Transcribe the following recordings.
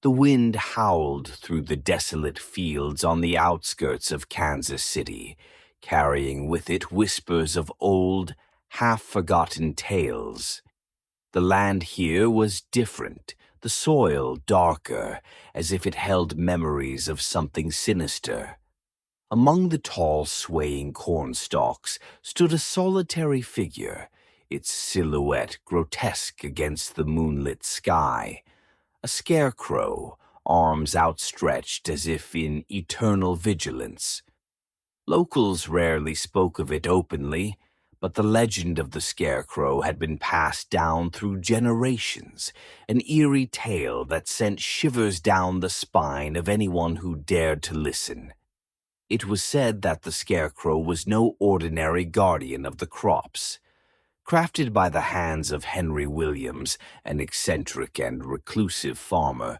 The wind howled through the desolate fields on the outskirts of Kansas City, carrying with it whispers of old, half-forgotten tales. The land here was different, the soil darker, as if it held memories of something sinister. Among the tall, swaying cornstalks stood a solitary figure, its silhouette grotesque against the moonlit sky. A scarecrow, arms outstretched as if in eternal vigilance. Locals rarely spoke of it openly, but the legend of the Scarecrow had been passed down through generations, an eerie tale that sent shivers down the spine of anyone who dared to listen. It was said that the Scarecrow was no ordinary guardian of the crops. Crafted by the hands of Henry Williams, an eccentric and reclusive farmer,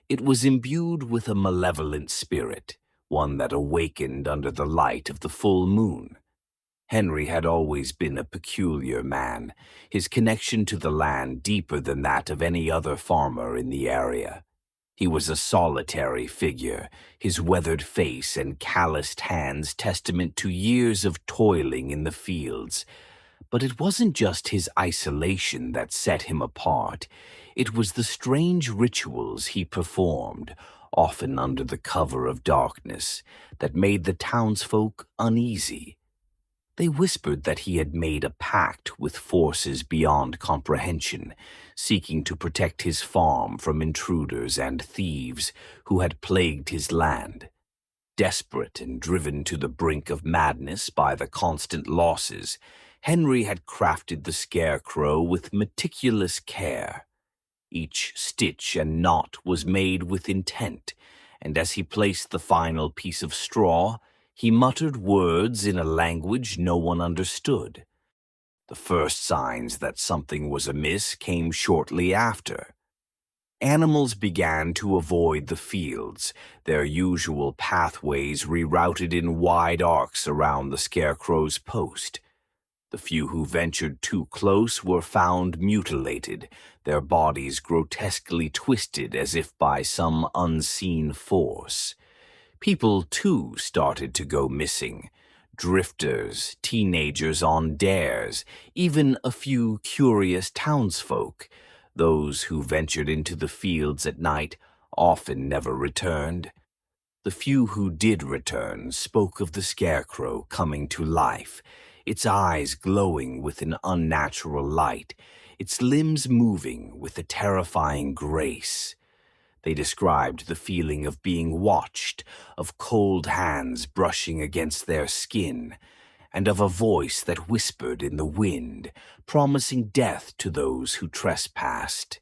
it was imbued with a malevolent spirit, one that awakened under the light of the full moon. Henry had always been a peculiar man, his connection to the land deeper than that of any other farmer in the area. He was a solitary figure, his weathered face and calloused hands testament to years of toiling in the fields. But it wasn't just his isolation that set him apart. It was the strange rituals he performed, often under the cover of darkness, that made the townsfolk uneasy. They whispered that he had made a pact with forces beyond comprehension, seeking to protect his farm from intruders and thieves who had plagued his land. Desperate and driven to the brink of madness by the constant losses, Henry had crafted the Scarecrow with meticulous care. Each stitch and knot was made with intent, and as he placed the final piece of straw, he muttered words in a language no one understood. The first signs that something was amiss came shortly after. Animals began to avoid the fields, their usual pathways rerouted in wide arcs around the Scarecrow's post. The few who ventured too close were found mutilated, their bodies grotesquely twisted as if by some unseen force. People, too, started to go missing. Drifters, teenagers on dares, even a few curious townsfolk. Those who ventured into the fields at night often never returned. The few who did return spoke of the Scarecrow coming to life, its eyes glowing with an unnatural light, its limbs moving with a terrifying grace. They described the feeling of being watched, of cold hands brushing against their skin, and of a voice that whispered in the wind, promising death to those who trespassed.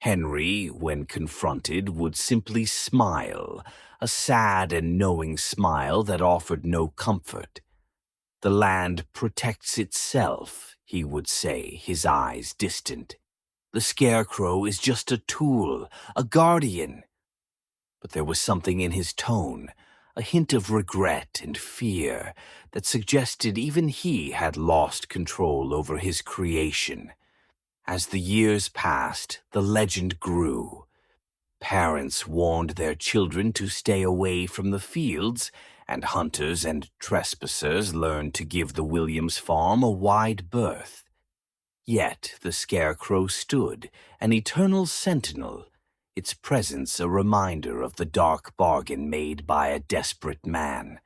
Henry, when confronted, would simply smile, a sad and knowing smile that offered no comfort. "The land protects itself," he would say, his eyes distant. "The Scarecrow is just a tool, a guardian." But there was something in his tone, a hint of regret and fear, that suggested even he had lost control over his creation. As the years passed, the legend grew. Parents warned their children to stay away from the fields, and hunters and trespassers learned to give the Williams farm a wide berth. Yet the Scarecrow stood, an eternal sentinel, its presence a reminder of the dark bargain made by a desperate man.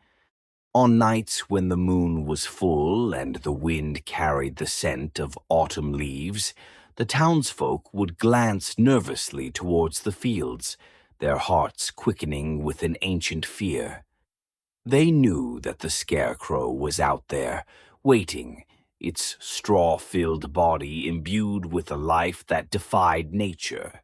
On nights when the moon was full and the wind carried the scent of autumn leaves, the townsfolk would glance nervously towards the fields, their hearts quickening with an ancient fear. They knew that the Scarecrow was out there, waiting, its straw-filled body imbued with a life that defied nature.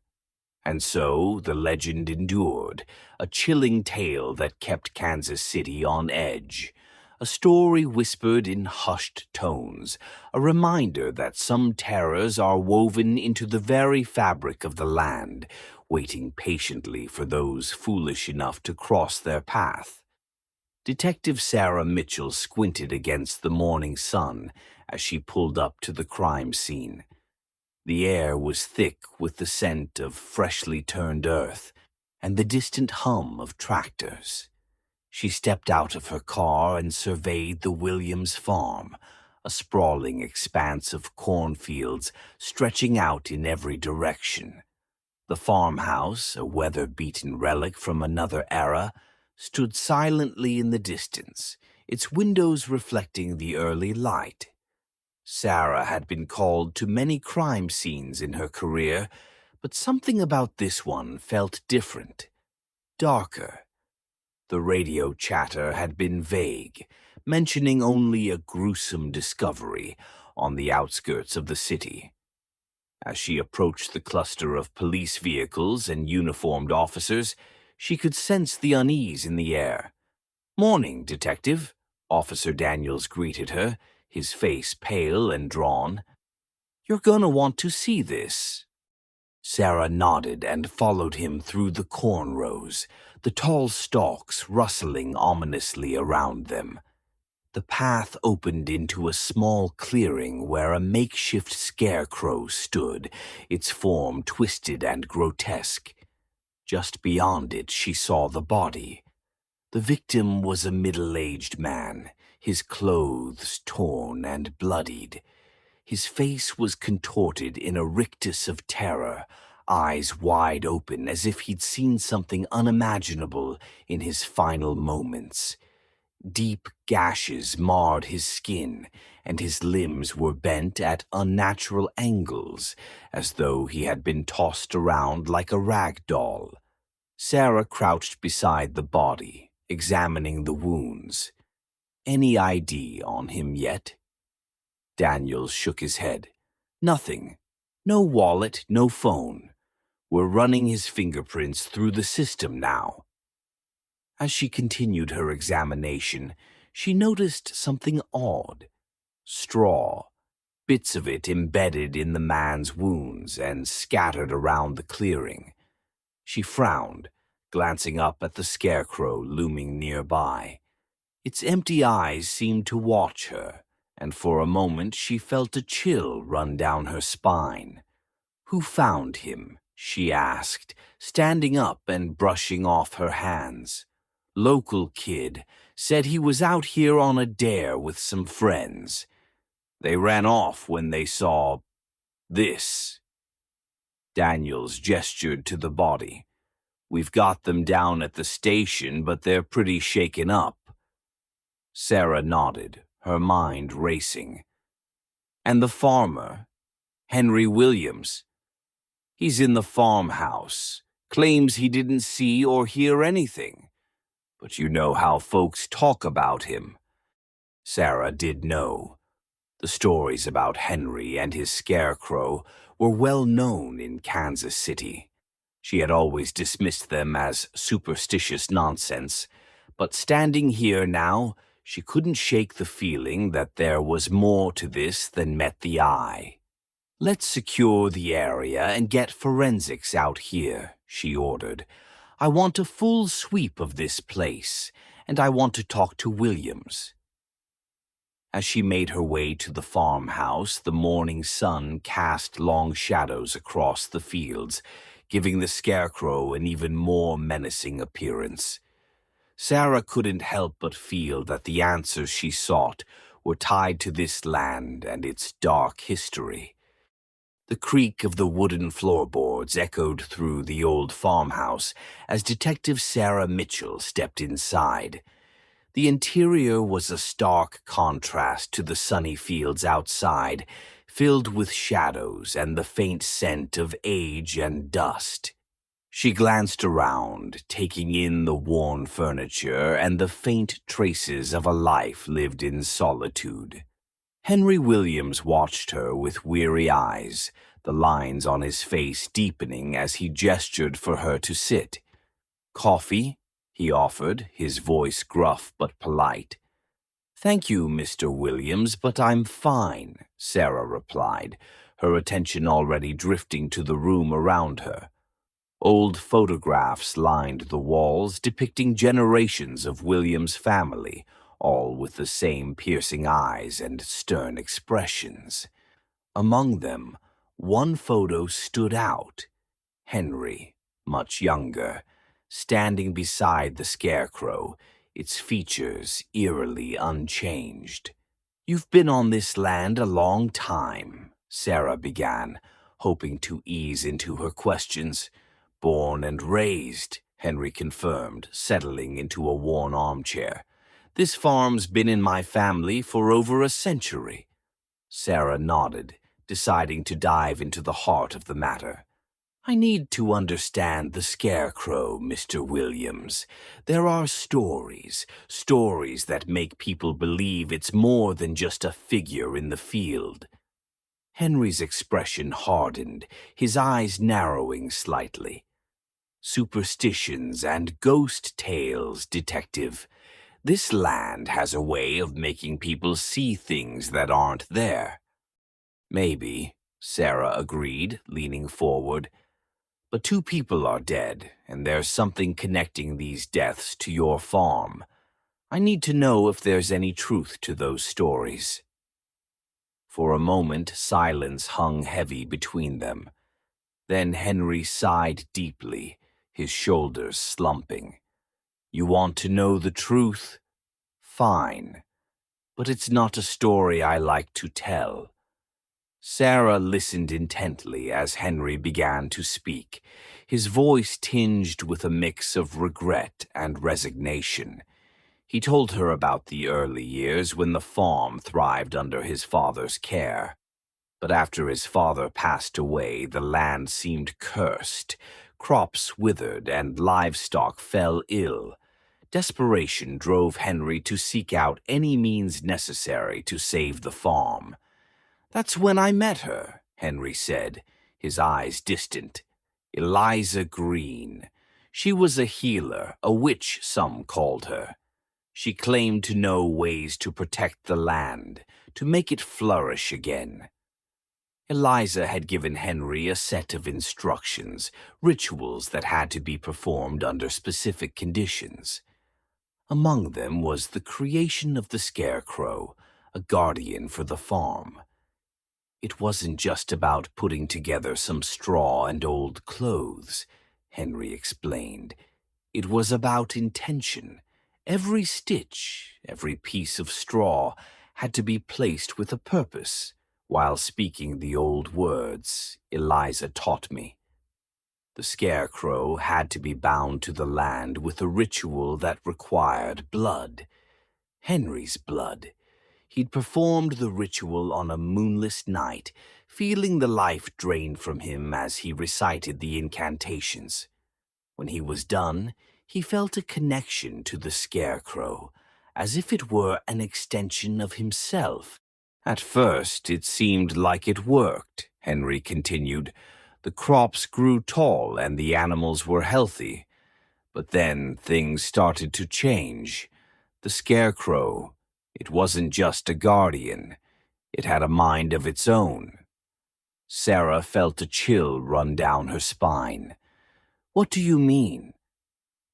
And so the legend endured, a chilling tale that kept Kansas City on edge. A story whispered in hushed tones, a reminder that some terrors are woven into the very fabric of the land, waiting patiently for those foolish enough to cross their path. Detective Sarah Mitchell squinted against the morning sun as she pulled up to the crime scene. The air was thick with the scent of freshly turned earth, and the distant hum of tractors. She stepped out of her car and surveyed the Williams farm, a sprawling expanse of cornfields stretching out in every direction. The farmhouse, a weather-beaten relic from another era, stood silently in the distance, its windows reflecting the early light. Sarah had been called to many crime scenes in her career, but something about this one felt different, darker. The radio chatter had been vague, mentioning only a gruesome discovery on the outskirts of the city. As she approached the cluster of police vehicles and uniformed officers, she could sense the unease in the air. "Morning, Detective," Officer Daniels greeted her, his face pale and drawn. "You're gonna want to see this." Sarah nodded and followed him through the corn rows, the tall stalks rustling ominously around them. The path opened into a small clearing where a makeshift scarecrow stood, its form twisted and grotesque. Just beyond it, she saw the body. The victim was a middle-aged man, his clothes torn and bloodied. His face was contorted in a rictus of terror, eyes wide open as if he'd seen something unimaginable in his final moments. Deep gashes marred his skin, and his limbs were bent at unnatural angles, as though he had been tossed around like a rag doll. Sarah crouched beside the body, examining the wounds. "Any ID on him yet?" Daniels shook his head. "Nothing. No wallet, no phone. We're running his fingerprints through the system now." As she continued her examination, she noticed something odd. Straw, bits of it embedded in the man's wounds and scattered around the clearing. She frowned, glancing up at the scarecrow looming nearby. Its empty eyes seemed to watch her, and for a moment she felt a chill run down her spine. "Who found him?" she asked, standing up and brushing off her hands. "Local kid. Said he was out here on a dare with some friends. They ran off when they saw this." Daniels gestured to the body. "We've got them down at the station, but they're pretty shaken up." Sarah nodded, her mind racing. "And the farmer? Henry Williams? He's in the farmhouse. Claims he didn't see or hear anything. But you know how folks talk about him." Sarah did know. The stories about Henry and his scarecrow were well known in Kansas City. She had always dismissed them as superstitious nonsense, but standing here now, she couldn't shake the feeling that there was more to this than met the eye. "Let's secure the area and get forensics out here," she ordered. "I want a full sweep of this place, and I want to talk to Williams." As she made her way to the farmhouse, the morning sun cast long shadows across the fields, giving the scarecrow an even more menacing appearance. Sarah couldn't help but feel that the answers she sought were tied to this land and its dark history. The creak of the wooden floorboards echoed through the old farmhouse as Detective Sarah Mitchell stepped inside. The interior was a stark contrast to the sunny fields outside, filled with shadows and the faint scent of age and dust. She glanced around, taking in the worn furniture and the faint traces of a life lived in solitude. Henry Williams watched her with weary eyes, the lines on his face deepening as he gestured for her to sit. "Coffee?" he offered, his voice gruff but polite. "Thank you, Mr. Williams, but I'm fine," Sarah replied, her attention already drifting to the room around her. Old photographs lined the walls depicting generations of Williams' family, all with the same piercing eyes and stern expressions. Among them, one photo stood out. Henry, much younger, standing beside the Scarecrow, its features eerily unchanged. "You've been on this land a long time," Sarah began, hoping to ease into her questions. "Born and raised," Henry confirmed, settling into a worn armchair. "This farm's been in my family for over a century." Sarah nodded, deciding to dive into the heart of the matter. "I need to understand the Scarecrow, Mr. Williams. There are stories that make people believe it's more than just a figure in the field." Henry's expression hardened, his eyes narrowing slightly. "Superstitions and ghost tales, Detective. This land has a way of making people see things that aren't there." "Maybe," Sarah agreed, leaning forward. "But 2 people are dead, and there's something connecting these deaths to your farm. I need to know if there's any truth to those stories." For a moment, silence hung heavy between them. Then Henry sighed deeply, his shoulders slumping. "You want to know the truth? Fine. But it's not a story I like to tell." Sarah listened intently as Henry began to speak, his voice tinged with a mix of regret and resignation. He told her about the early years when the farm thrived under his father's care. But after his father passed away, the land seemed cursed. Crops withered and livestock fell ill. Desperation drove Henry to seek out any means necessary to save the farm. "That's when I met her," Henry said, his eyes distant. "Eliza Green. She was a healer, a witch some called her. She claimed to know ways to protect the land, to make it flourish again." Eliza had given Henry a set of instructions, rituals that had to be performed under specific conditions. Among them was the creation of the Scarecrow, a guardian for the farm. "It wasn't just about putting together some straw and old clothes," Henry explained. "It was about intention. Every stitch, every piece of straw had to be placed with a purpose, while speaking the old words Eliza taught me. The Scarecrow had to be bound to the land with a ritual that required blood. Henry's blood. He'd performed the ritual on a moonless night, feeling the life drained from him as he recited the incantations. When he was done, he felt a connection to the Scarecrow, as if it were an extension of himself. At first, it seemed like it worked," Henry continued. "The crops grew tall and the animals were healthy. But then things started to change. The Scarecrow, it wasn't just a guardian. It had a mind of its own." Sarah felt a chill run down her spine. "What do you mean?"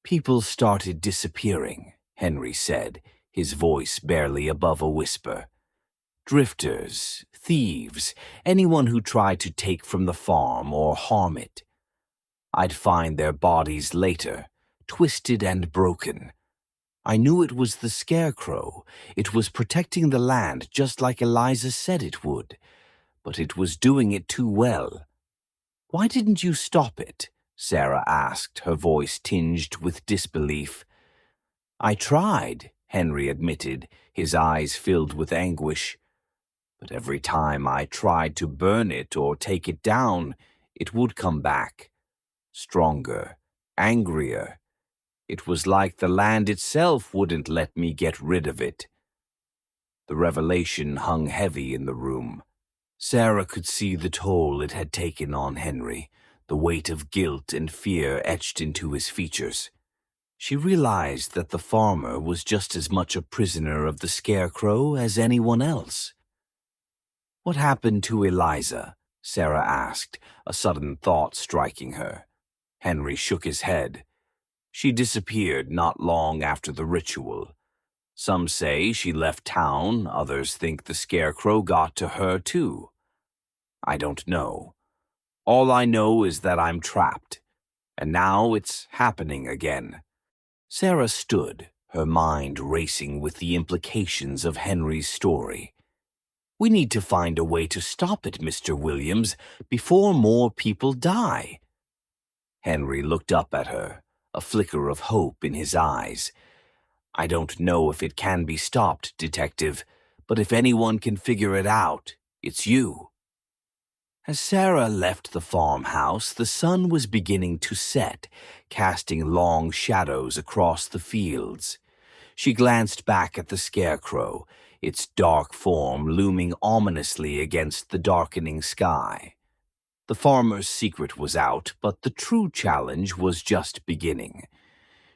"People started disappearing," Henry said, his voice barely above a whisper. "Drifters, thieves, anyone who tried to take from the farm or harm it. I'd find their bodies later, twisted and broken. I knew it was the Scarecrow. It was protecting the land just like Eliza said it would. But it was doing it too well." "Why didn't you stop it?" Sarah asked, her voice tinged with disbelief. "I tried," Henry admitted, his eyes filled with anguish. "But every time I tried to burn it or take it down, it would come back. Stronger, angrier. It was like the land itself wouldn't let me get rid of it." The revelation hung heavy in the room. Sarah could see the toll it had taken on Henry, the weight of guilt and fear etched into his features. She realized that the farmer was just as much a prisoner of the Scarecrow as anyone else. "What happened to Eliza?" Sarah asked, a sudden thought striking her. Henry shook his head. "She disappeared not long after the ritual. Some say she left town, others think the Scarecrow got to her too. I don't know. All I know is that I'm trapped. And now it's happening again. Sarah stood, her mind racing with the implications of Henry's story. We need to find a way to stop it, Mr. Williams, before more people die. Henry looked up at her, a flicker of hope in his eyes. I don't know if it can be stopped, Detective, but if anyone can figure it out, it's you. As Sarah left the farmhouse, the sun was beginning to set, casting long shadows across the fields. She glanced back at the Scarecrow, its dark form looming ominously against the darkening sky. The farmer's secret was out, but the true challenge was just beginning.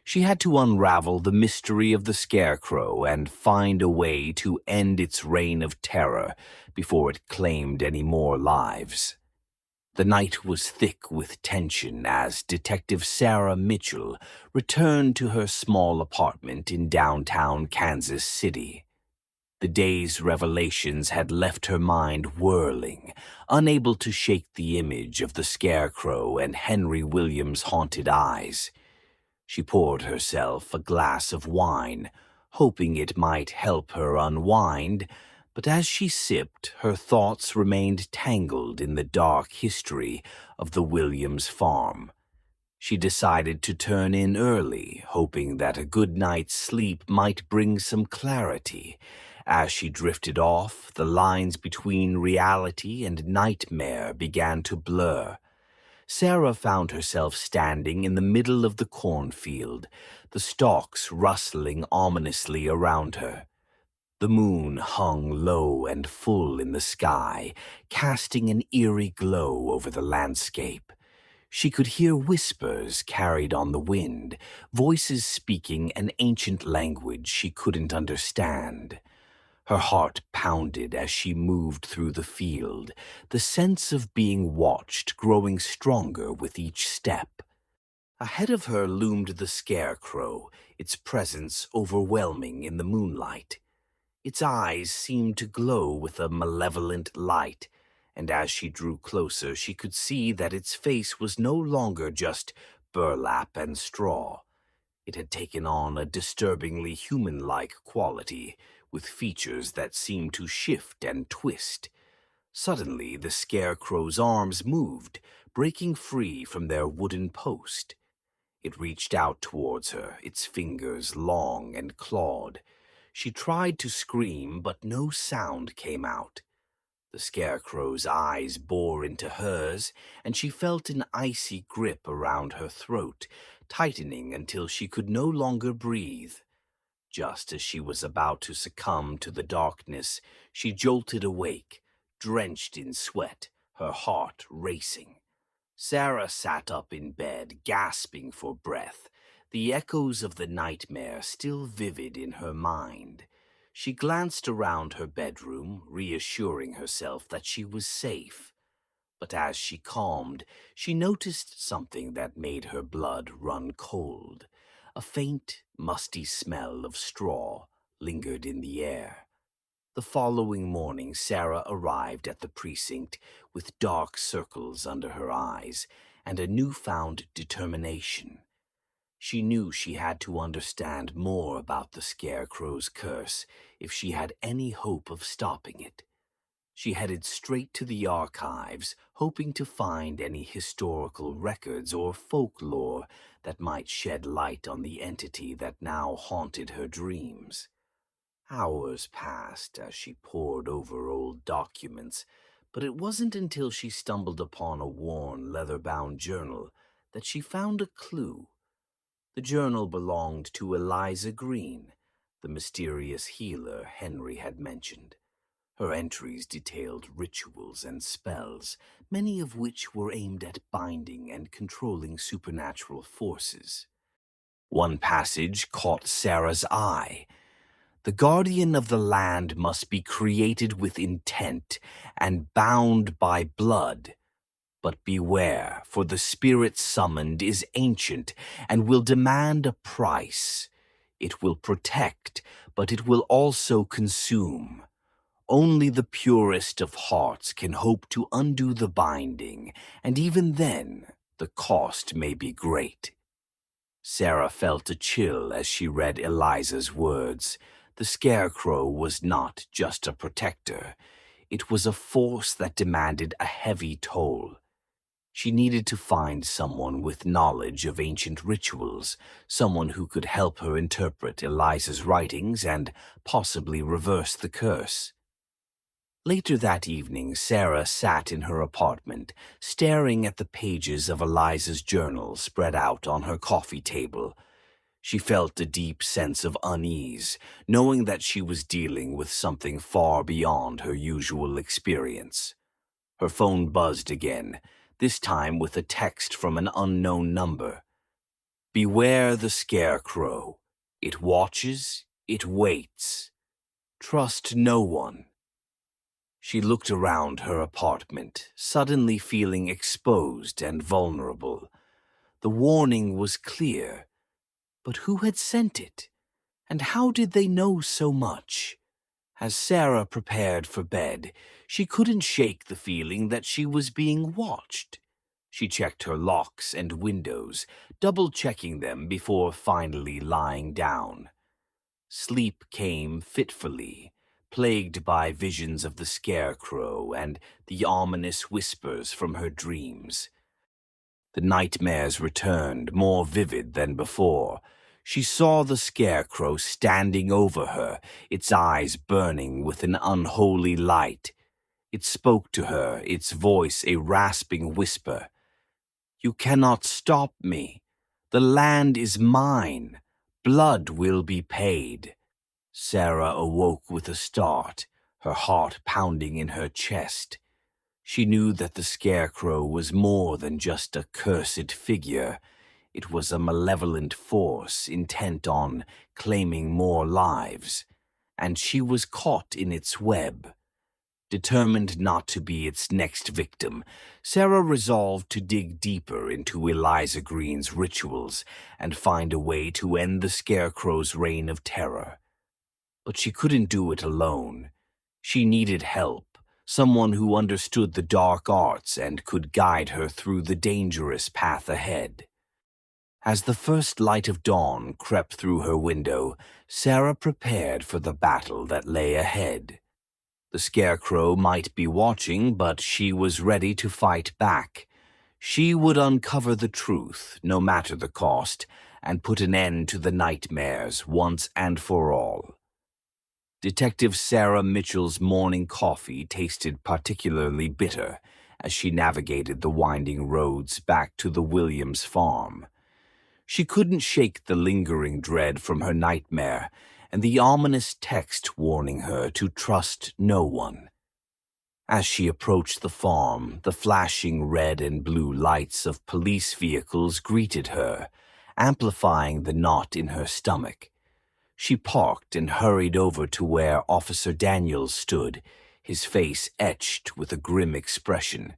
She had to unravel the mystery of the Scarecrow and find a way to end its reign of terror before it claimed any more lives. The night was thick with tension as Detective Sarah Mitchell returned to her small apartment in downtown Kansas City. The day's revelations had left her mind whirling, unable to shake the image of the Scarecrow and Henry Williams' haunted eyes. She poured herself a glass of wine, hoping it might help her unwind, but as she sipped, her thoughts remained tangled in the dark history of the Williams farm. She decided to turn in early, hoping that a good night's sleep might bring some clarity. As she drifted off, the lines between reality and nightmare began to blur. Sarah found herself standing in the middle of the cornfield, the stalks rustling ominously around her. The moon hung low and full in the sky, casting an eerie glow over the landscape. She could hear whispers carried on the wind, voices speaking an ancient language she couldn't understand. Her heart pounded as she moved through the field, the sense of being watched growing stronger with each step. Ahead of her loomed the Scarecrow, its presence overwhelming in the moonlight. Its eyes seemed to glow with a malevolent light, and as she drew closer she could see that its face was no longer just burlap and straw. It had taken on a disturbingly human-like quality, with features that seemed to shift and twist. Suddenly, the Scarecrow's arms moved, breaking free from their wooden post. It reached out towards her, its fingers long and clawed. She tried to scream, but no sound came out. The Scarecrow's eyes bore into hers, and she felt an icy grip around her throat, tightening until she could no longer breathe. Just as she was about to succumb to the darkness, she jolted awake, drenched in sweat, her heart racing. Sarah sat up in bed, gasping for breath, the echoes of the nightmare still vivid in her mind. She glanced around her bedroom, reassuring herself that she was safe. But as she calmed, she noticed something that made her blood run cold. A faint, musty smell of straw lingered in the air. The following morning, Sarah arrived at the precinct with dark circles under her eyes and a newfound determination. She knew she had to understand more about the Scarecrow's curse if she had any hope of stopping it. She headed straight to the archives, hoping to find any historical records or folklore that might shed light on the entity that now haunted her dreams. Hours passed as she pored over old documents, but it wasn't until she stumbled upon a worn, leather-bound journal that she found a clue. The journal belonged to Eliza Green, the mysterious healer Henry had mentioned. Her entries detailed rituals and spells, many of which were aimed at binding and controlling supernatural forces. One passage caught Sarah's eye. The guardian of the land must be created with intent and bound by blood. But beware, for the spirit summoned is ancient and will demand a price. It will protect, but it will also consume. Only the purest of hearts can hope to undo the binding, and even then, The cost may be great. Sarah felt a chill as she read Eliza's words. The Scarecrow was not just a protector. It was a force that demanded a heavy toll. She needed to find someone with knowledge of ancient rituals, someone who could help her interpret Eliza's writings and possibly reverse the curse. Later that evening, Sarah sat in her apartment, staring at the pages of Eliza's journal spread out on her coffee table. She felt a deep sense of unease, knowing that she was dealing with something far beyond her usual experience. Her phone buzzed again, this time with a text from an unknown number. "Beware the Scarecrow. It watches, it waits. Trust no one." She looked around her apartment, suddenly feeling exposed and vulnerable. The warning was clear, but who had sent it? And how did they know so much? As Sarah prepared for bed, she couldn't shake the feeling that she was being watched. She checked her locks and windows, double-checking them before finally lying down. Sleep came fitfully, plagued by visions of the Scarecrow and the ominous whispers from her dreams. The nightmares returned, more vivid than before. She saw the Scarecrow standing over her, its eyes burning with an unholy light. It spoke to her, its voice a rasping whisper. "You cannot stop me. The land is mine. Blood will be paid." Sarah awoke with a start, her heart pounding in her chest. She knew that the Scarecrow was more than just a cursed figure. It was a malevolent force intent on claiming more lives, and she was caught in its web. Determined not to be its next victim, Sarah resolved to dig deeper into Eliza Green's rituals and find a way to end the Scarecrow's reign of terror. But she couldn't do it alone. She needed help, someone who understood the dark arts and could guide her through the dangerous path ahead. As the first light of dawn crept through her window, Sarah prepared for the battle that lay ahead. The Scarecrow might be watching, but she was ready to fight back. She would uncover the truth, no matter the cost, and put an end to the nightmares once and for all. Detective Sarah Mitchell's morning coffee tasted particularly bitter as she navigated the winding roads back to the Williams farm. She couldn't shake the lingering dread from her nightmare and the ominous text warning her to trust no one. As she approached the farm, the flashing red and blue lights of police vehicles greeted her, amplifying the knot in her stomach. She parked and hurried over to where Officer Daniels stood, his face etched with a grim expression.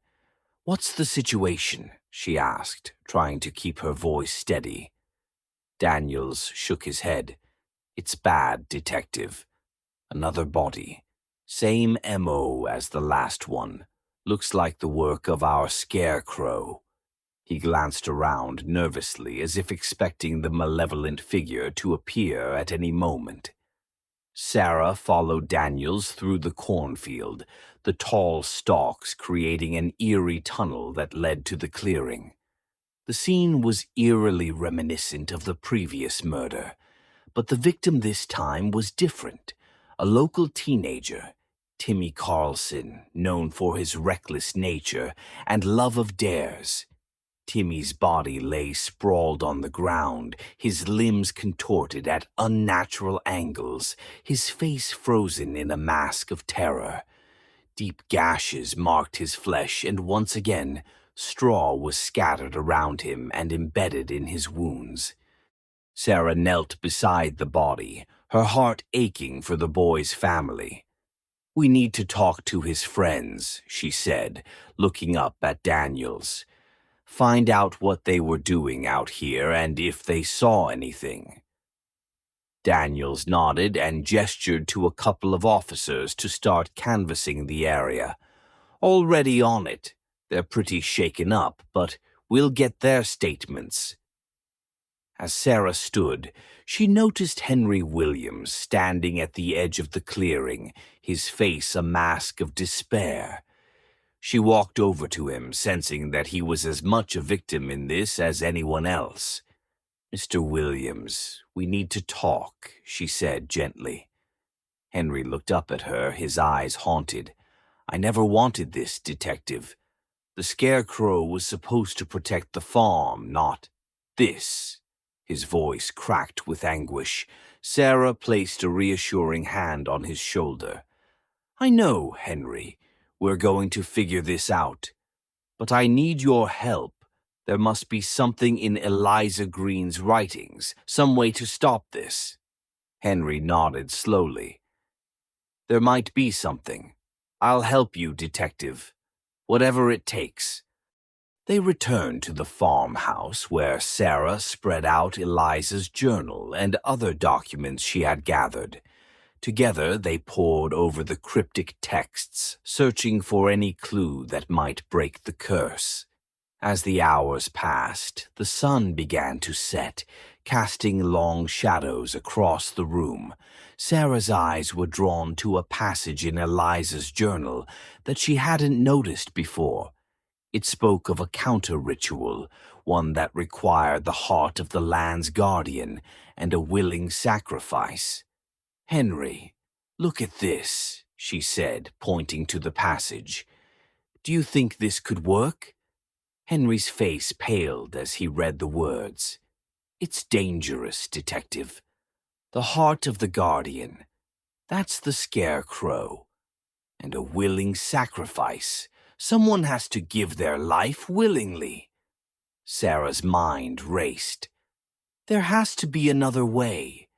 "What's the situation?" she asked, trying to keep her voice steady. Daniels shook his head. "It's bad, Detective. Another body. Same MO as the last one. Looks like the work of our Scarecrow." He glanced around nervously as if expecting the malevolent figure to appear at any moment. Sarah followed Daniels through the cornfield, the tall stalks creating an eerie tunnel that led to the clearing. The scene was eerily reminiscent of the previous murder, but the victim this time was different. A local teenager, Timmy Carlson, known for his reckless nature and love of dares. Timmy's body lay sprawled on the ground, his limbs contorted at unnatural angles, his face frozen in a mask of terror. Deep gashes marked his flesh, and once again, straw was scattered around him and embedded in his wounds. Sarah knelt beside the body, her heart aching for the boy's family. "We need to talk to his friends," she said, looking up at Daniels. "Find out what they were doing out here and if they saw anything." Daniels nodded and gestured to a couple of officers to start canvassing the area. "Already on it. They're pretty shaken up, but We'll get their statements. As Sarah stood, she noticed Henry Williams standing at the edge of the clearing, his face a mask of despair. She walked over to him, sensing that he was as much a victim in this as anyone else. "Mr. Williams, we need to talk," she said gently. Henry looked up at her, his eyes haunted. "I never wanted this, Detective. The Scarecrow was supposed to protect the farm, not this." His voice cracked with anguish. Sarah placed a reassuring hand on his shoulder. "I know, Henry. We're going to figure this out. But I need your help. There must be something in Eliza Green's writings, some way to stop this." Henry nodded slowly. "There might be something. I'll help you, Detective. Whatever it takes." They returned to the farmhouse where Sarah spread out Eliza's journal and other documents she had gathered. Together they pored over the cryptic texts, searching for any clue that might break the curse. As the hours passed, the sun began to set, casting long shadows across the room. Sarah's eyes were drawn to a passage in Eliza's journal that she hadn't noticed before. It spoke of a counter-ritual, one that required the heart of the land's guardian and a willing sacrifice. "Henry, look at this," she said, pointing to the passage. "Do you think this could work?" Henry's face paled as he read the words. "It's dangerous, Detective. The heart of the guardian. That's the Scarecrow. And a willing sacrifice. Someone has to give their life willingly." Sarah's mind raced. "There has to be another way.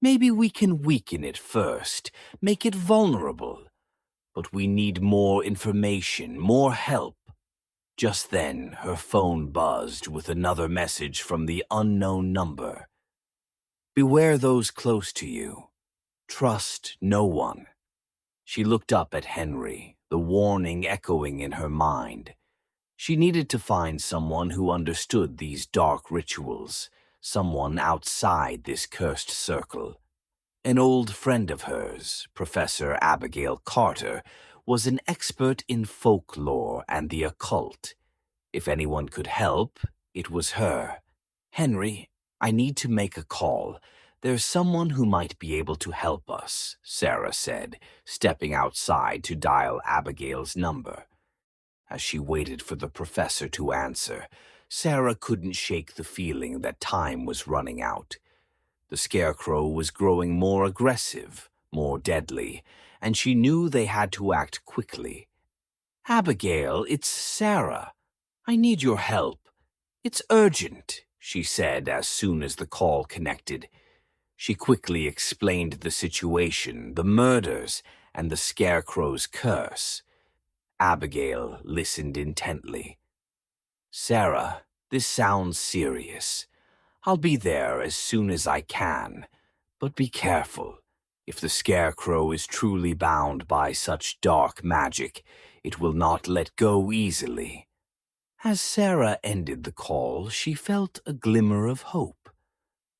Maybe we can weaken it first, make it vulnerable. But we need more information, more help." Just then, her phone buzzed with another message from the unknown number. "Beware those close to you. Trust no one." She looked up at Henry, the warning echoing in her mind. She needed to find someone who understood these dark rituals, someone outside this cursed circle. An old friend of hers, Professor Abigail Carter, was an expert in folklore and the occult. If anyone could help, it was her. "Henry, I need to make a call. There's someone who might be able to help us," Sarah said, stepping outside to dial Abigail's number. As she waited for the professor to answer, Sarah couldn't shake the feeling that time was running out. The Scarecrow was growing more aggressive, more deadly, and she knew they had to act quickly. "Abigail, it's Sarah. I need your help. It's urgent," she said as soon as the call connected. She quickly explained the situation, the murders, and the Scarecrow's curse. Abigail listened intently. "Sarah, this sounds serious. I'll be there as soon as I can. But be careful. If the Scarecrow is truly bound by such dark magic, it will not let go easily." As Sarah ended the call, she felt a glimmer of hope.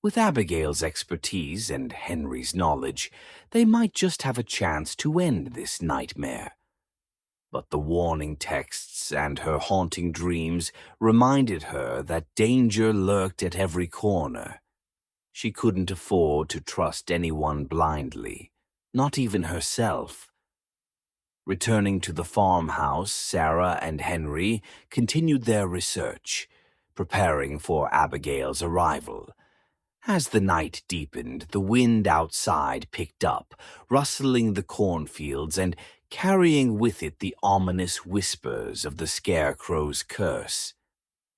With Abigail's expertise and Henry's knowledge, they might just have a chance to end this nightmare. But the warning texts and her haunting dreams reminded her that danger lurked at every corner. She couldn't afford to trust anyone blindly, not even herself. Returning to the farmhouse, Sarah and Henry continued their research, preparing for Abigail's arrival. As the night deepened, the wind outside picked up, rustling the cornfields and carrying with it the ominous whispers of the Scarecrow's curse.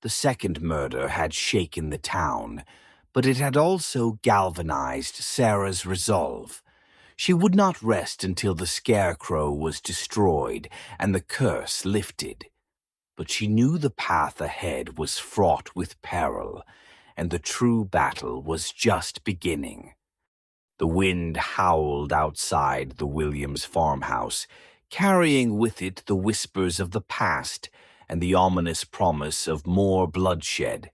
The second murder had shaken the town, but it had also galvanized Sarah's resolve. She would not rest until the Scarecrow was destroyed and the curse lifted. But she knew the path ahead was fraught with peril, and the true battle was just beginning. The wind howled outside the Williams farmhouse, carrying with it the whispers of the past and the ominous promise of more bloodshed.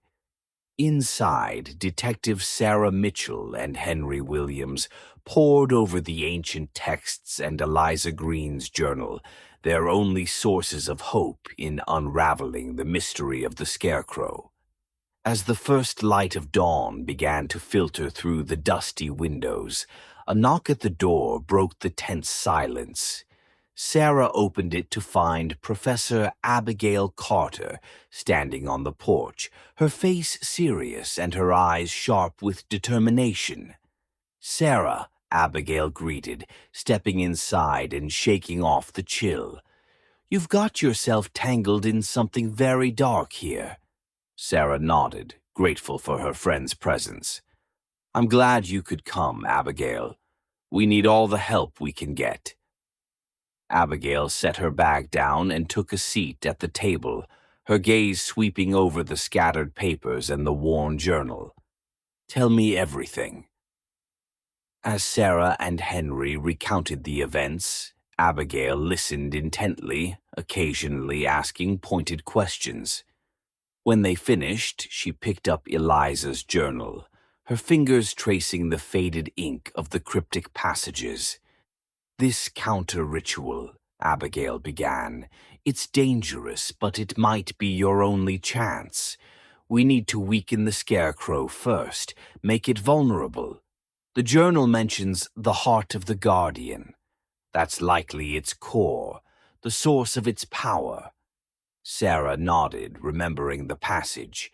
Inside, Detectives Sarah Mitchell and Henry Williams pored over the ancient texts and Eliza Green's journal, their only sources of hope in unraveling the mystery of the Scarecrow. As the first light of dawn began to filter through the dusty windows, a knock at the door broke the tense silence. Sarah opened it to find Professor Abigail Carter standing on the porch, her face serious and her eyes sharp with determination. "Sarah," Abigail greeted, stepping inside and shaking off the chill. "You've got yourself tangled in something very dark here." Sarah nodded, grateful for her friend's presence. "I'm glad you could come, Abigail. We need all the help we can get." Abigail set her bag down and took a seat at the table, her gaze sweeping over the scattered papers and the worn journal. "Tell me everything." As Sarah and Henry recounted the events, Abigail listened intently, occasionally asking pointed questions. When they finished, she picked up Eliza's journal, her fingers tracing the faded ink of the cryptic passages. "This counter-ritual," Abigail began. "It's dangerous, but it might be your only chance. We need to weaken the Scarecrow first, make it vulnerable. The journal mentions the heart of the Guardian. That's likely its core, the source of its power." Sarah nodded, remembering the passage.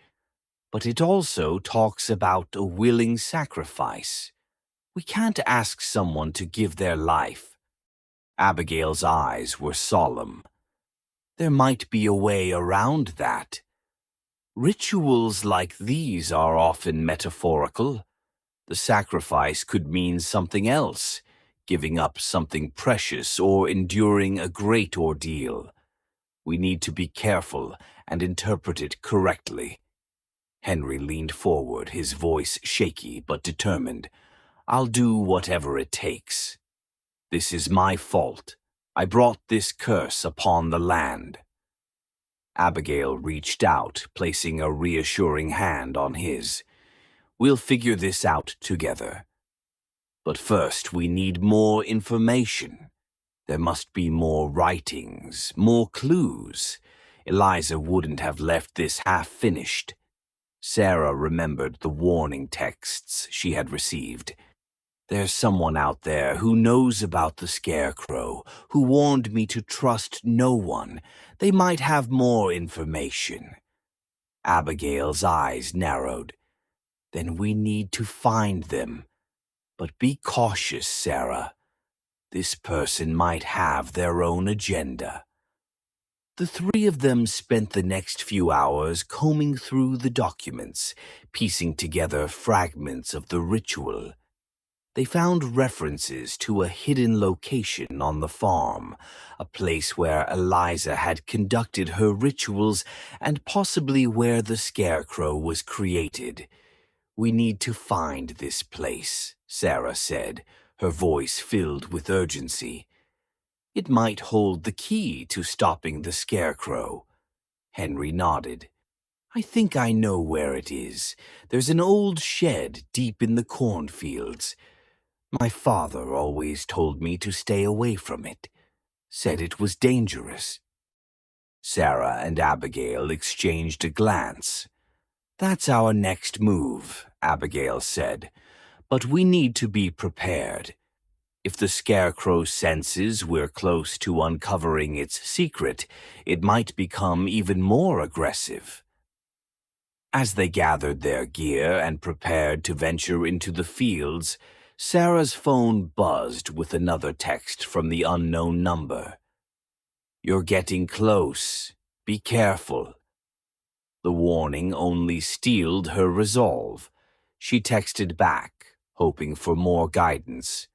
"But it also talks about a willing sacrifice. We can't ask someone to give their life." Abigail's eyes were solemn. "There might be a way around that. Rituals like these are often metaphorical. The sacrifice could mean something else, giving up something precious or enduring a great ordeal. We need to be careful and interpret it correctly." Henry leaned forward, his voice shaky but determined. "I'll do whatever it takes. This is my fault. I brought this curse upon the land." Abigail reached out, placing a reassuring hand on his. "We'll figure this out together. But first we need more information. There must be more writings, more clues. Eliza wouldn't have left this half-finished." Sarah remembered the warning texts she had received. "There's someone out there who knows about the Scarecrow, who warned me to trust no one. They might have more information." Abigail's eyes narrowed. "Then we need to find them. But be cautious, Sarah. This person might have their own agenda." The three of them spent the next few hours combing through the documents, piecing together fragments of the ritual. They found references to a hidden location on the farm, a place where Eliza had conducted her rituals and possibly where the Scarecrow was created. "We need to find this place," Sarah said, her voice filled with urgency. "It might hold the key to stopping the Scarecrow." Henry nodded. "I think I know where it is. There's an old shed deep in the cornfields. My father always told me to stay away from it, said it was dangerous." Sarah and Abigail exchanged a glance. "That's our next move," Abigail said. "But we need to be prepared. If the Scarecrow senses we're close to uncovering its secret, it might become even more aggressive." As they gathered their gear and prepared to venture into the fields, Sarah's phone buzzed with another text from the unknown number. "You're getting close. Be careful." The warning only steeled her resolve. She texted back, hoping for more guidance.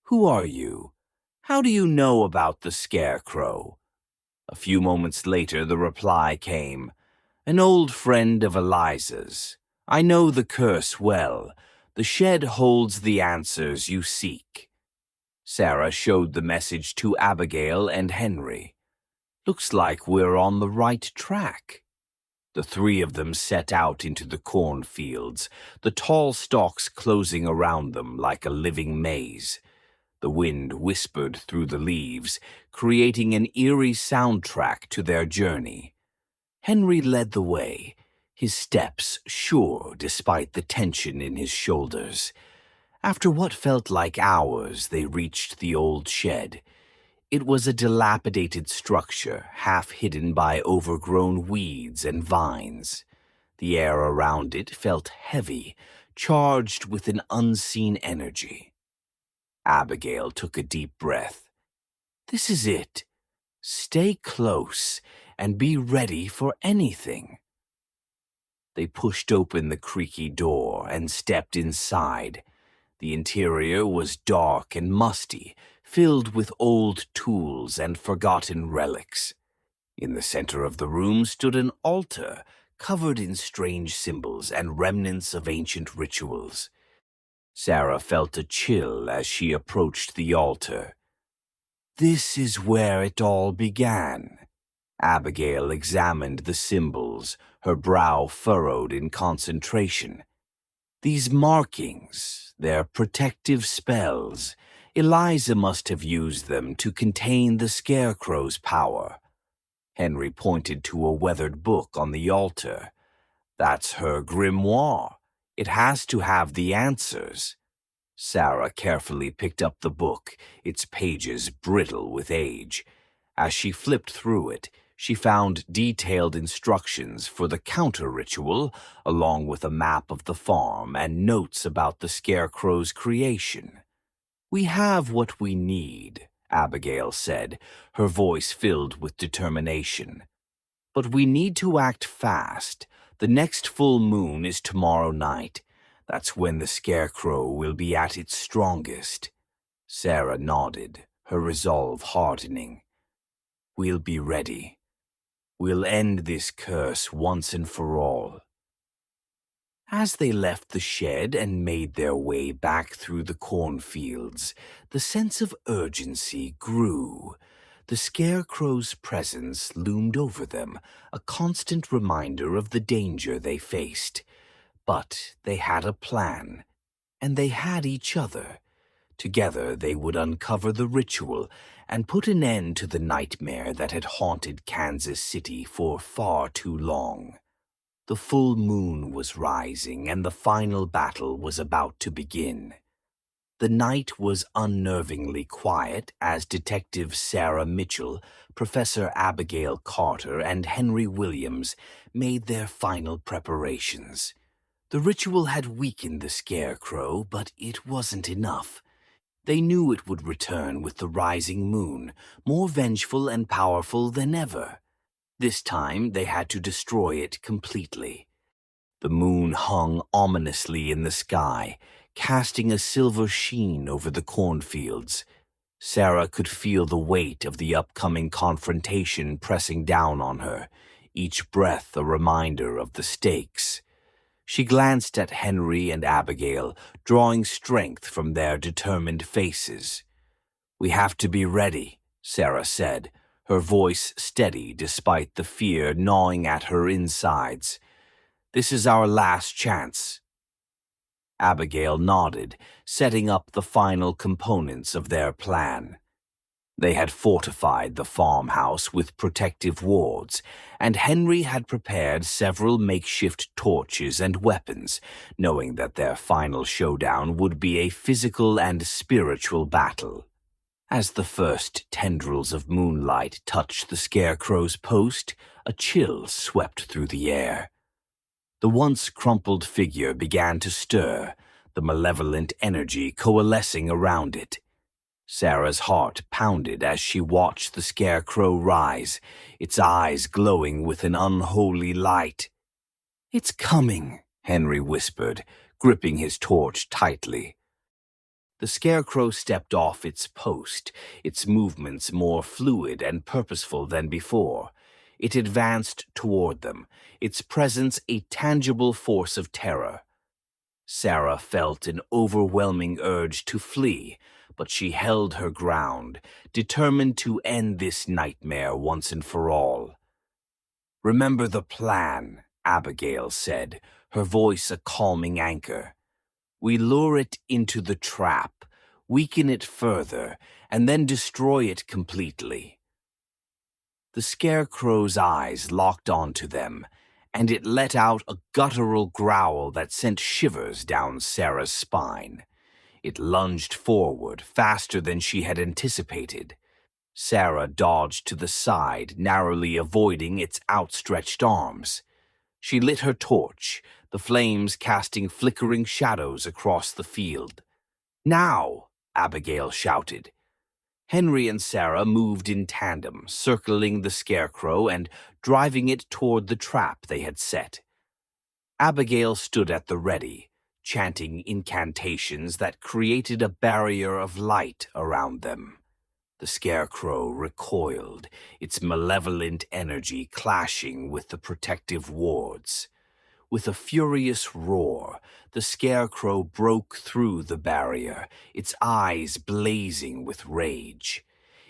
"Who are you? How do you know about the Scarecrow?" A few moments later the reply came. "An old friend of Eliza's. I know the curse well. The shed holds the answers you seek." Sarah showed the message to Abigail and Henry. Looks like we're on the right track. The three of them set out into the cornfields, the tall stalks closing around them like a living maze. The wind whispered through the leaves, creating an eerie soundtrack to their journey. Henry led the way, his steps sure despite the tension in his shoulders. After what felt like hours, they reached the old shed. It was a dilapidated structure, half hidden by overgrown weeds and vines. The air around it felt heavy, charged with an unseen energy. Abigail took a deep breath. This is it. Stay close and be ready for anything. They pushed open the creaky door and stepped inside. The interior was dark and musty, filled with old tools and forgotten relics. In the center of the room stood an altar, covered in strange symbols and remnants of ancient rituals. Sarah felt a chill as she approached the altar. This is where it all began. Abigail examined the symbols, her brow furrowed in concentration. These markings, their protective spells, Eliza must have used them to contain the Scarecrow's power. Henry pointed to a weathered book on the altar. That's her grimoire. It has to have the answers. Sarah carefully picked up the book, its pages brittle with age. As she flipped through it, she found detailed instructions for the counter-ritual, along with a map of the farm and notes about the Scarecrow's creation. We have what we need, Abigail said, her voice filled with determination. But we need to act fast. The next full moon is tomorrow night. That's when the Scarecrow will be at its strongest. Sarah nodded, her resolve hardening. We'll be ready. We'll end this curse once and for all. As they left the shed and made their way back through the cornfields, the sense of urgency grew. The Scarecrow's presence loomed over them, a constant reminder of the danger they faced. But they had a plan, and they had each other. Together they would uncover the ritual and put an end to the nightmare that had haunted Kansas City for far too long. The full moon was rising, and the final battle was about to begin. The night was unnervingly quiet as Detective Sarah Mitchell, Professor Abigail Carter, and Henry Williams made their final preparations. The ritual had weakened the Scarecrow, but it wasn't enough. They knew it would return with the rising moon, more vengeful and powerful than ever. This time they had to destroy it completely. The moon hung ominously in the sky, casting a silver sheen over the cornfields. Sarah could feel the weight of the upcoming confrontation pressing down on her, each breath a reminder of the stakes. She glanced at Henry and Abigail, drawing strength from their determined faces. "We have to be ready," Sarah said, her voice steady despite the fear gnawing at her insides. "This is our last chance." Abigail nodded, setting up the final components of their plan. They had fortified the farmhouse with protective wards, and Henry had prepared several makeshift torches and weapons, knowing that their final showdown would be a physical and spiritual battle. As the first tendrils of moonlight touched the Scarecrow's post, a chill swept through the air. The once crumpled figure began to stir, the malevolent energy coalescing around it. Sarah's heart pounded as she watched the Scarecrow rise, its eyes glowing with an unholy light. "It's coming," Henry whispered, gripping his torch tightly. The Scarecrow stepped off its post, its movements more fluid and purposeful than before. It advanced toward them, its presence a tangible force of terror. Sarah felt an overwhelming urge to flee, but she held her ground, determined to end this nightmare once and for all. "Remember the plan," Abigail said, her voice a calming anchor. "We lure it into the trap, weaken it further, and then destroy it completely." The Scarecrow's eyes locked onto them, and it let out a guttural growl that sent shivers down Sarah's spine. It lunged forward faster than she had anticipated. Sarah dodged to the side, narrowly avoiding its outstretched arms. She lit her torch, the flames casting flickering shadows across the field. "Now!" Abigail shouted. Henry and Sarah moved in tandem, circling the Scarecrow and driving it toward the trap they had set. Abigail stood at the ready, chanting incantations that created a barrier of light around them. The Scarecrow recoiled, its malevolent energy clashing with the protective wards. With a furious roar, the Scarecrow broke through the barrier, its eyes blazing with rage.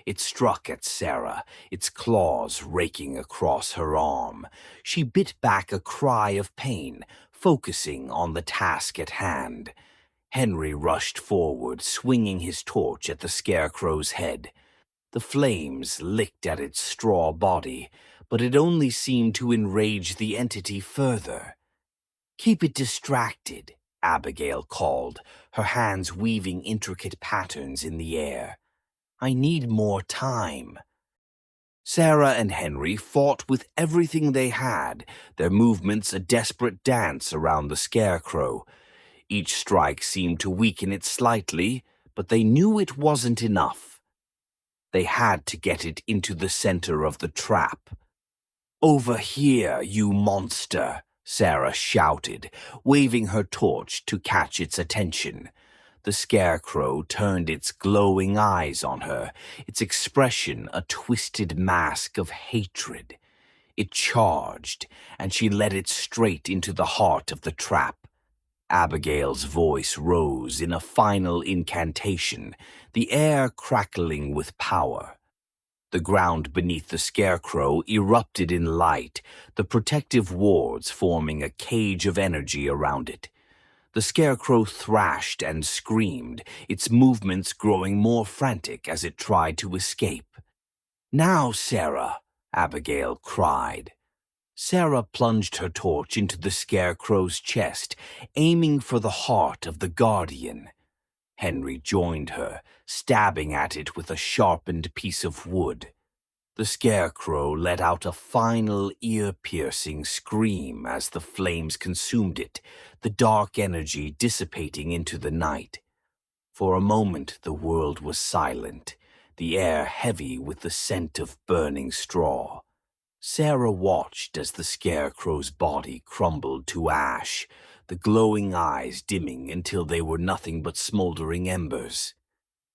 It struck at Sarah, its claws raking across her arm. She bit back a cry of pain, focusing on the task at hand. Henry rushed forward, swinging his torch at the Scarecrow's head. The flames licked at its straw body, but it only seemed to enrage the entity further. "Keep it distracted," Abigail called, her hands weaving intricate patterns in the air. "I need more time." Sarah and Henry fought with everything they had, their movements a desperate dance around the Scarecrow. Each strike seemed to weaken it slightly, but they knew it wasn't enough. They had to get it into the center of the trap. "Over here, you monster!" Sarah shouted, waving her torch to catch its attention. The Scarecrow turned its glowing eyes on her, its expression a twisted mask of hatred. It charged, and she led it straight into the heart of the trap. Abigail's voice rose in a final incantation, the air crackling with power. The ground beneath the Scarecrow erupted in light, the protective wards forming a cage of energy around it. The Scarecrow thrashed and screamed, its movements growing more frantic as it tried to escape. "Now, Sarah!" Abigail cried. Sarah plunged her torch into the Scarecrow's chest, aiming for the heart of the Guardian. Henry joined her, stabbing at it with a sharpened piece of wood. The Scarecrow let out a final ear-piercing scream as the flames consumed it, the dark energy dissipating into the night. For a moment the world was silent, the air heavy with the scent of burning straw. Sarah watched as the Scarecrow's body crumbled to ash, the glowing eyes dimming until they were nothing but smoldering embers.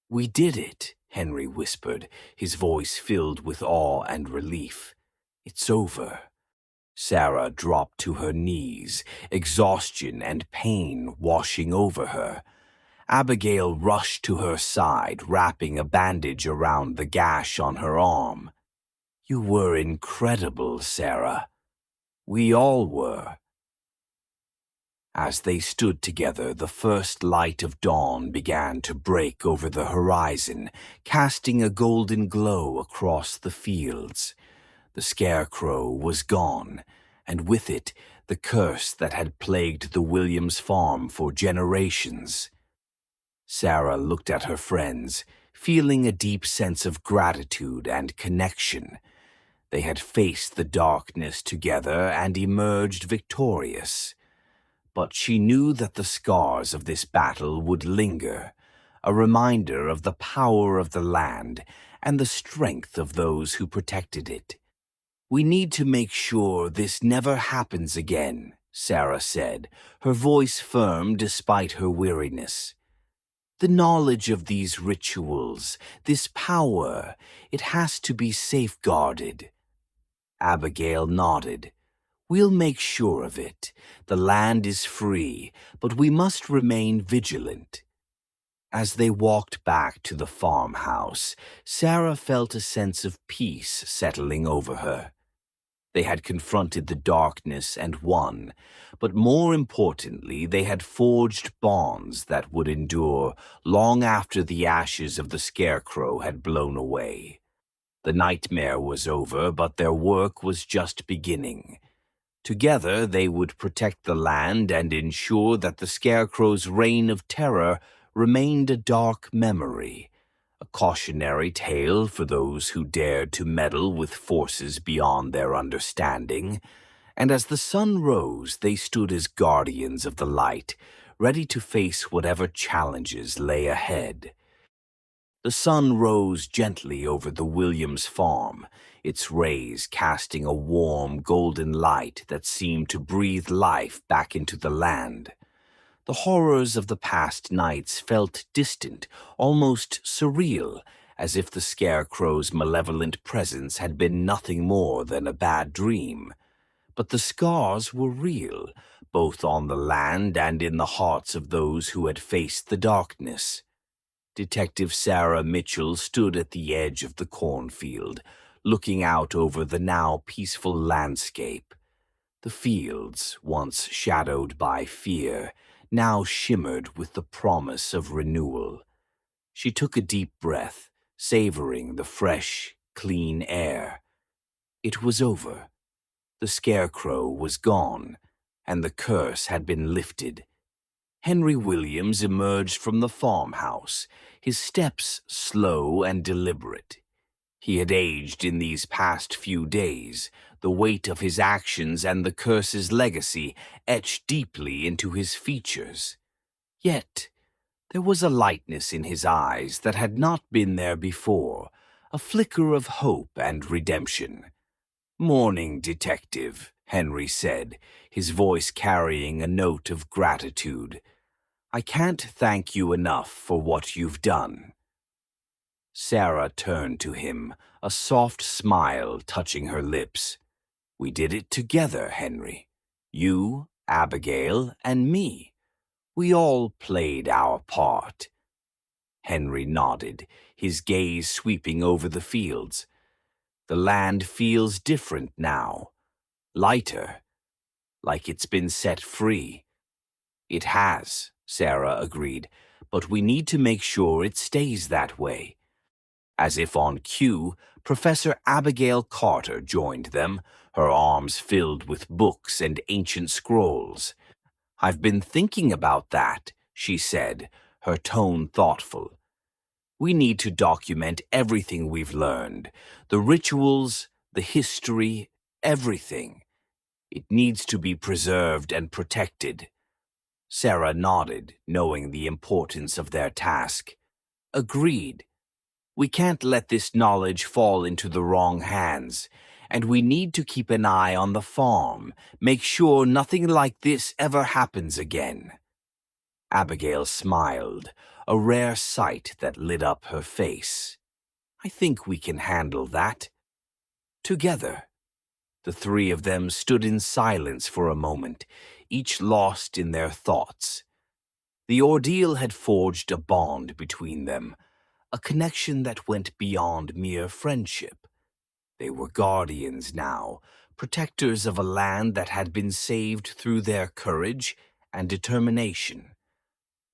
"We did it," Henry whispered, his voice filled with awe and relief. "It's over." Sarah dropped to her knees, exhaustion and pain washing over her. Abigail rushed to her side, wrapping a bandage around the gash on her arm. "You were incredible, Sarah." "We all were." As they stood together, the first light of dawn began to break over the horizon, casting a golden glow across the fields. The Scarecrow was gone, and with it, the curse that had plagued the Williams farm for generations. Sarah looked at her friends, feeling a deep sense of gratitude and connection. They had faced the darkness together and emerged victorious. But she knew that the scars of this battle would linger, a reminder of the power of the land and the strength of those who protected it. "We need to make sure this never happens again," Sarah said, her voice firm despite her weariness. "The knowledge of these rituals, this power, it has to be safeguarded." Abigail nodded. "We'll make sure of it. The land is free, but we must remain vigilant." As they walked back to the farmhouse, Sarah felt a sense of peace settling over her. They had confronted the darkness and won, but more importantly, they had forged bonds that would endure long after the ashes of the Scarecrow had blown away. The nightmare was over, but their work was just beginning. Together, they would protect the land and ensure that the Scarecrow's reign of terror remained a dark memory, a cautionary tale for those who dared to meddle with forces beyond their understanding. And as the sun rose, they stood as guardians of the light, ready to face whatever challenges lay ahead. The sun rose gently over the Williams farm, its rays casting a warm, golden light that seemed to breathe life back into the land. The horrors of the past nights felt distant, almost surreal, as if the Scarecrow's malevolent presence had been nothing more than a bad dream. But the scars were real, both on the land and in the hearts of those who had faced the darkness. Detective Sarah Mitchell stood at the edge of the cornfield, looking out over the now peaceful landscape. The fields, once shadowed by fear, now shimmered with the promise of renewal. She took a deep breath, savoring the fresh, clean air. It was over. The Scarecrow was gone, and the curse had been lifted. Henry Williams emerged from the farmhouse, his steps slow and deliberate. He had aged in these past few days, the weight of his actions and the curse's legacy etched deeply into his features. Yet, there was a lightness in his eyes that had not been there before, a flicker of hope and redemption. "Morning, Detective," Henry said, his voice carrying a note of gratitude. "I can't thank you enough for what you've done." Sarah turned to him, a soft smile touching her lips. "We did it together, Henry. You, Abigail, and me. We all played our part." Henry nodded, his gaze sweeping over the fields. "The land feels different now. Lighter. Like it's been set free." "It has," Sarah agreed, "but we need to make sure it stays that way." As if on cue, Professor Abigail Carter joined them, her arms filled with books and ancient scrolls. "I've been thinking about that," she said, her tone thoughtful. "We need to document everything we've learned, the rituals, the history, everything. It needs to be preserved and protected." Sarah nodded, knowing the importance of their task. "Agreed. We can't let this knowledge fall into the wrong hands, and we need to keep an eye on the farm, make sure nothing like this ever happens again." Abigail smiled, a rare sight that lit up her face. "I think we can handle that." Together. The three of them stood in silence for a moment, each lost in their thoughts. The ordeal had forged a bond between them, a connection that went beyond mere friendship. They were guardians now, protectors of a land that had been saved through their courage and determination.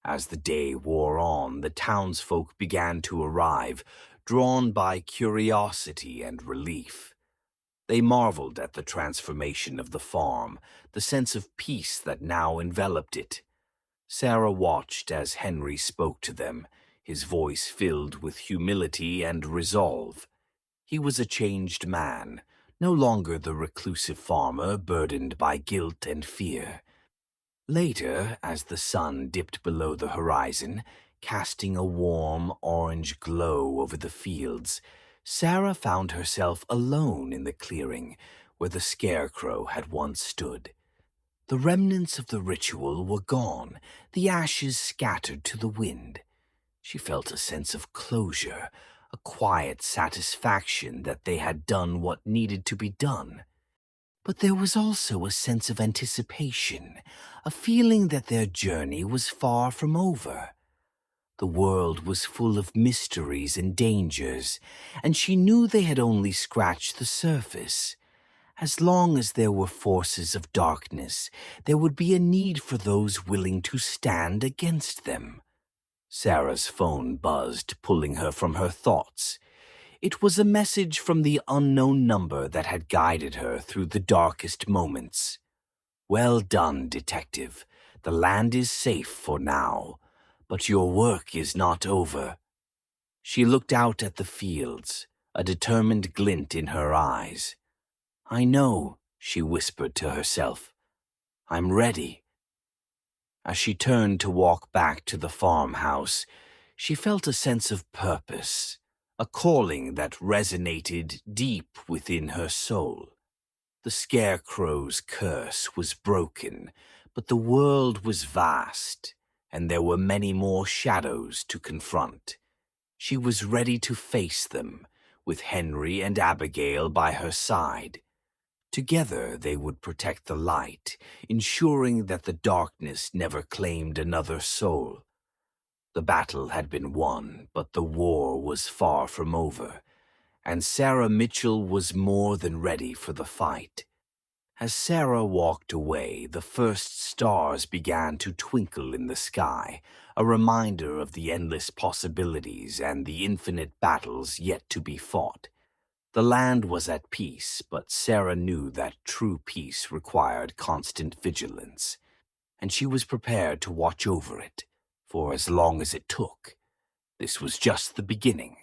As the day wore on, the townsfolk began to arrive, drawn by curiosity and relief. They marveled at the transformation of the farm, the sense of peace that now enveloped it. Sarah watched as Henry spoke to them, his voice filled with humility and resolve. He was a changed man, no longer the reclusive farmer burdened by guilt and fear. Later, as the sun dipped below the horizon, casting a warm orange glow over the fields, Sarah found herself alone in the clearing where the Scarecrow had once stood. The remnants of the ritual were gone, the ashes scattered to the wind. She felt a sense of closure, a quiet satisfaction that they had done what needed to be done. But there was also a sense of anticipation, a feeling that their journey was far from over. The world was full of mysteries and dangers, and she knew they had only scratched the surface. As long as there were forces of darkness, there would be a need for those willing to stand against them. Sarah's phone buzzed, pulling her from her thoughts. It was a message from the unknown number that had guided her through the darkest moments. "Well done, detective. The land is safe for now, but your work is not over." She looked out at the fields, a determined glint in her eyes. "I know," she whispered to herself. "I'm ready." As she turned to walk back to the farmhouse, she felt a sense of purpose, a calling that resonated deep within her soul. The Scarecrow's curse was broken, but the world was vast, and there were many more shadows to confront. She was ready to face them, with Henry and Abigail by her side. Together they would protect the light, ensuring that the darkness never claimed another soul. The battle had been won, but the war was far from over, and Sarah Mitchell was more than ready for the fight. As Sarah walked away, the first stars began to twinkle in the sky, a reminder of the endless possibilities and the infinite battles yet to be fought. The land was at peace, but Sarah knew that true peace required constant vigilance, and she was prepared to watch over it, for as long as it took. This was just the beginning.